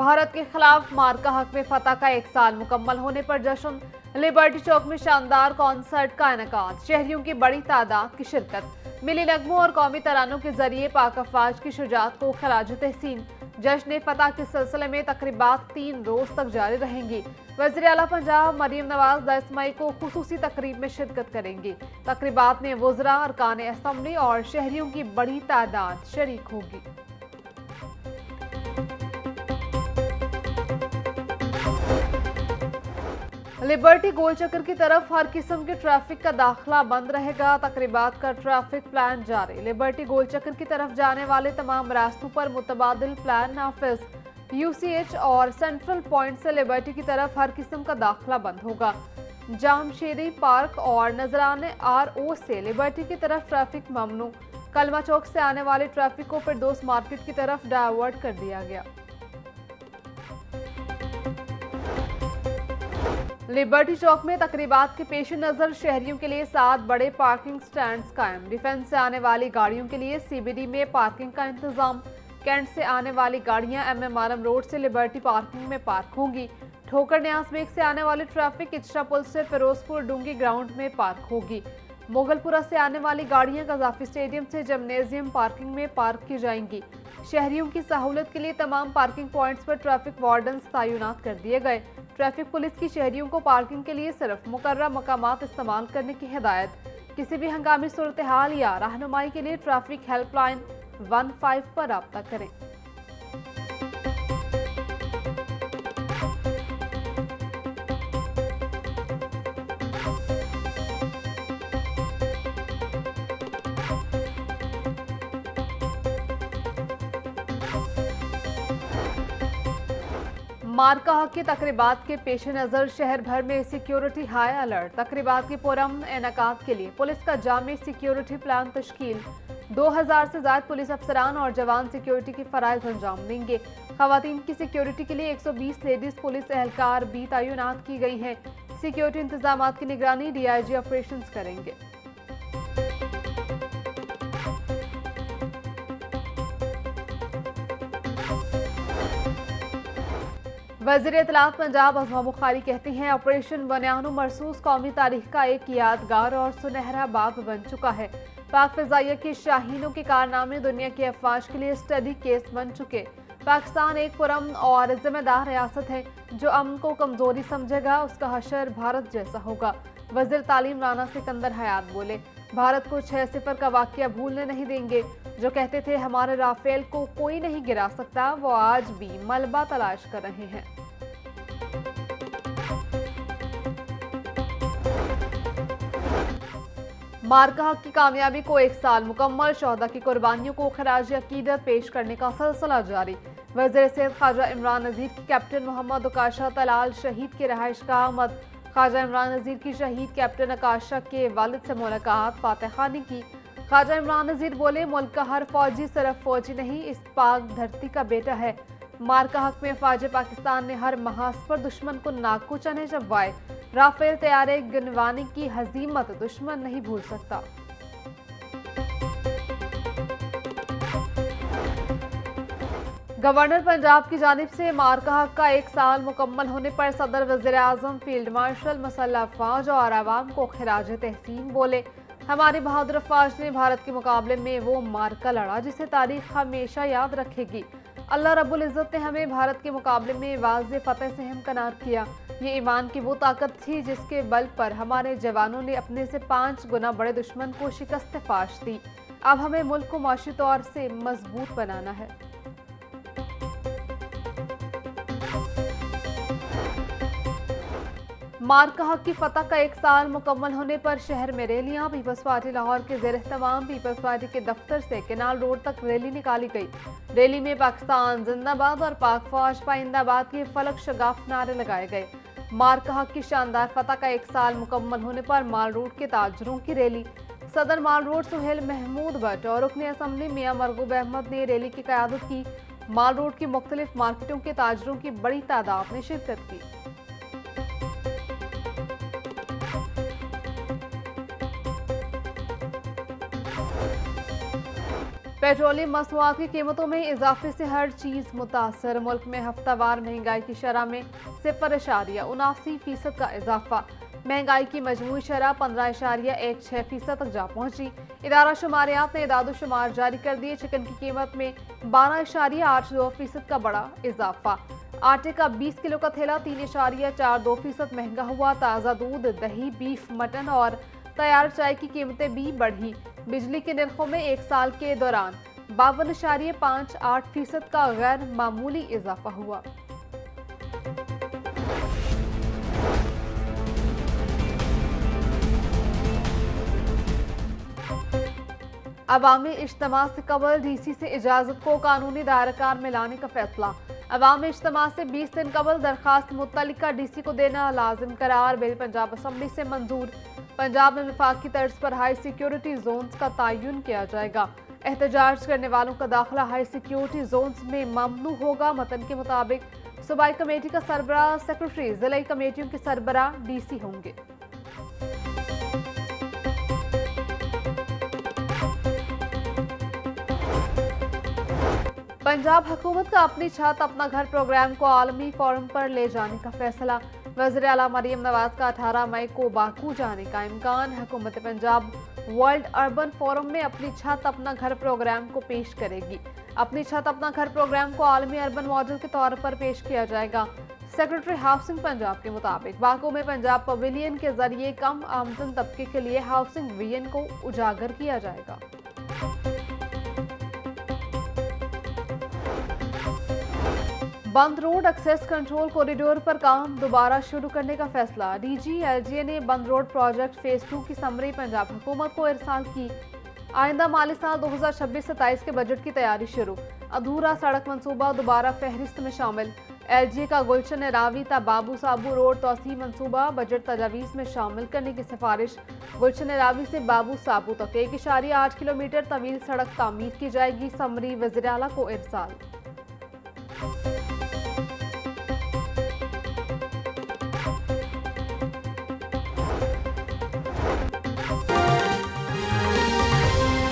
भारत के खिलाफ मार्का हक में फतह का 1 साल मुकम्मल होने पर जश्न। लिबर्टी चौक में शानदार कॉन्सर्ट का इनेकाद, शहरियों की बड़ी तादाद की शिरकत। मिली नगमों और कौमी तरानों के जरिए पाक अफवाज की शुजाअत को खराज तहसीन। जश्न फतह के सिलसिले में तकरीबात 3 रोज तक जारी रहेंगी। वज़ीर आला पंजाब मरीम नवाज 10 मई को खुसूसी तकरीब में शिरकत करेंगी। तकरीबात में वज़रा, अरकान असम्बली और शहरियों की बड़ी तादाद शरीक होगी। लिबर्टी गोल चक्कर की तरफ हर किस्म के ट्रैफिक का दाखिला बंद रहेगा। तकरीबात का ट्रैफिक प्लान जारी। लिबर्टी गोल चक्कर की तरफ जाने वाले तमाम रास्तों पर मुतबादिल प्लान नाफिज। यूसीएच और सेंट्रल पॉइंट से लिबर्टी की तरफ हर किस्म का दाखिला बंद होगा। जामशेरी पार्क और नजराने RO से लिबर्टी की तरफ ट्रैफिक ममनू। कलमा चौक से आने वाले ट्रैफिक को फिरदौस मार्केट की तरफ डायवर्ट कर दिया गया। लिबर्टी चौक में तकरीबात के पेश नज़र शहरियों के लिए 7 बड़े पार्किंग स्टैंड्स कायम। डिफेंस से आने वाली गाड़ियों के लिए CBD में पार्किंग का इंतजाम। कैंट से आने वाली गाड़ियां MM आलम रोड से लिबर्टी पार्किंग में पार्क होंगी। ठोकर न्यास बेग से आने वाली ट्रैफिक इचरा पुल से फिरोजपुर डूंगी ग्राउंड में पार्क होगी। मोगलपुरा से आने वाली गाड़ियां गजाफी स्टेडियम से जिम्नेजियम पार्किंग में पार्क की जाएंगी। शहरियों की सहूलत के लिए तमाम पार्किंग पॉइंट्स पर ट्रैफिक वार्डन्स तैनात कर दिए गए। ट्रैफिक पुलिस की शहरियों को पार्किंग के लिए सिर्फ मुकर्रर मकामात इस्तेमाल करने की हिदायत। किसी भी हंगामी सूरत हाल या रहनुमाई के लिए ट्रैफिक हेल्पलाइन 15 पर राब्ता करें। मार्का हक की तकरीबात के पेश नज़र शहर भर में सिक्योरिटी हाई अलर्ट। तकरीबात के पुरअमन इनेकाद के लिए पुलिस का जामी सिक्योरिटी प्लान तश्कील। 2000 से ज़ायद पुलिस अफसरान और जवान सिक्योरिटी के फराइज अंजाम देंगे। खवातीन की सिक्योरिटी के लिए 120 लेडीज पुलिस एहलकार भी तैनात की गई हैं। सिक्योरिटी इंतजाम की निगरानी DIG ऑपरेशन करेंगे। वज़ीर इत्तलात पंजाब अज़मा बुखारी कहती हैं, ऑपरेशन बनियानो मरसूस कौमी तारीख का एक यादगार और सुनहरा बाब बन चुका है। पाक फ़िज़ाइया के शाहीनों के कारनामे दुनिया की अफवाज के लिए स्टडी केस बन चुके। पाकिस्तान एक पुरअमन और जिम्मेदार रियासत है। जो अमन को कमज़ोरी समझेगा उसका हशर भारत जैसा होगा। वज़ीर तालीम राना सिकंदर हयात बोले, भारत को 6-0 का वाक़या भूलने नहीं देंगे। जो कहते थे हमारे राफेल को कोई नहीं गिरा सकता, वो आज भी मलबा तलाश कर रहे हैं। मार्का हक की कामयाबी को 1 साल मुकम्मल। शोहदा की कुर्बानियों को खराज अकीदत पेश करने का सिलसिला जारी। वज़ीर सेहत ख्वाजा इमरान नज़ीर की कैप्टन मोहम्मद अकाशा तलाल शहीद के रहायश का आमद। ख्वाजा इमरान नज़ीर की शहीद कैप्टन अकाशा के वालिद से मुलाकात, फातहखानी की। ख्वाजा इमरान नज़ीर बोले, मुल्क का हर फौजी सिर्फ फौजी नहीं, इस पाक धरती का बेटा है। मार्का हक में फ़ौज पाकिस्तान ने हर महाज पर दुश्मन को नाकू चने चबवाए। राफेल तैयारे गनवानी की हजीमत दुश्मन नहीं भूल सकता। गवर्नर पंजाब की जानिब से मार्का हक का 1 साल मुकम्मल होने पर सदर वज़ीर आज़म, फील्ड मार्शल, मसल्ह अफवाज और आवाम को खिराज तहसीन बोले, हमारी बहादुर अफवाज ने भारत के मुकाबले में वो मार्का लड़ा जिसे तारीख हमेशा याद रखेगी। अल्लाह रब्बुल इज़्ज़त ने हमें भारत के मुकाबले में वाज़े फ़तह से हमकनार किया। ये ईमान की वो ताकत थी जिसके बल पर हमारे जवानों ने अपने से 5 गुना बड़े दुश्मन को शिकस्त फाश दी। अब हमें मुल्क को माशी तौर से मजबूत बनाना है। मार्का हक की फतह का 1 साल मुकम्मल होने पर शहर में रैलियां। पीपल्स पार्टी लाहौर के ज़ेर एहतमाम पीपल्स पार्टी के दफ्तर से केनाल रोड तक रैली निकाली गई। रैली में पाकिस्तान जिंदाबाद और पाक फौज पाइंदाबाद के फलक शगाफ नारे लगाए गए। मार्का हक की शानदार फतह का 1 साल मुकम्मल होने पर माल रोड के ताजरों की रैली। सदर माल रोड सुहेल महमूद भट्ट और रुकन असम्बली मियां मरगूब अहमद ने रैली की क़यादत की। माल रोड की मुख्तलिफ मार्केटों के ताजरों की बड़ी तादाद ने शिरकत की। पेट्रोलियम मसनूआत की कीमतों में इजाफे से हर चीज मुतासर। मुल्क में हफ्तावार महंगाई की शरह में 0.79% का इजाफा। महंगाई की मजमूई शरह 15.16% तक जा पहुंची। इदारा शुमारियात ने इदाद-ओ-शुमार जारी कर दिए। चिकन की कीमत में 12.82% का बड़ा इजाफा। आटे का 20 किलो का थैला 3.42% महंगा हुआ। ताज़ा दूध, दही, बीफ, मटन और तैयार चाय की कीमतें भी बढ़ी। बिजली के निर्खों में एक साल के दौरान 52.58% का गैर मामूली इजाफा हुआ। अवामी इज्तिमा से कबल डीसी से इजाजत को कानूनी दायराकार में लाने का फैसला। अवामी इज्तिमा से 20 दिन कबल दरखास्त मुत्तलिका डीसी को देना लाजिम करार। बिल पंजाब असम्बली से मंजूर। पंजाब में वफाकी तर्ज पर हाई सिक्योरिटी जोन्स का तयन किया जाएगा। एहतजाज करने वालों का दाखिला हाई सिक्योरिटी जोन्स में ममनू होगा। मतन के मुताबिक सूबाई कमेटी का सरबराह सेक्रेटरी, जिला कमेटियों के सरबराह डीसी होंगे। पंजाब हुकूमत का अपनी छत अपना घर प्रोग्राम को आलमी फोरम पर ले जाने का फैसला। वज़ीर आला मरियम नवाज का 18 मई को बाकू जाने का इम्कान। हुकूमत पंजाब वर्ल्ड अर्बन फोरम में अपनी छत अपना घर प्रोग्राम को पेश करेगी। अपनी छत अपना घर प्रोग्राम को आलमी अर्बन मॉडल के तौर पर पेश किया जाएगा। सेक्रेटरी हाउसिंग पंजाब के मुताबिक बाकू में पंजाब पवेलियन के जरिए कम आमदन तबके के लिए हाउसिंग विजन को उजागर किया जाएगा। बंद रोड एक्सेस कंट्रोल कॉरिडोर पर काम दोबारा शुरू करने का फैसला। DGLGA ने बंद रोड प्रोजेक्ट फेज 2 की समरी पंजाब हुकूमत को इरसाल की। आइंदा माली साल 2026-27 के बजट की तैयारी शुरू। अधूरा सड़क मंसूबा दोबारा फहरिस्त में शामिल। LGA का गुलशन रावी ता बाबू साबू रोड तोसी मंसूबा बजट तजावीज़ में शामिल करने की सिफारिश। गुलशन रावी से बाबू साबू तक 1.8 किलोमीटर तवील सड़क तामीर की जाएगी। समरी वज़ीर आला को इरसाल।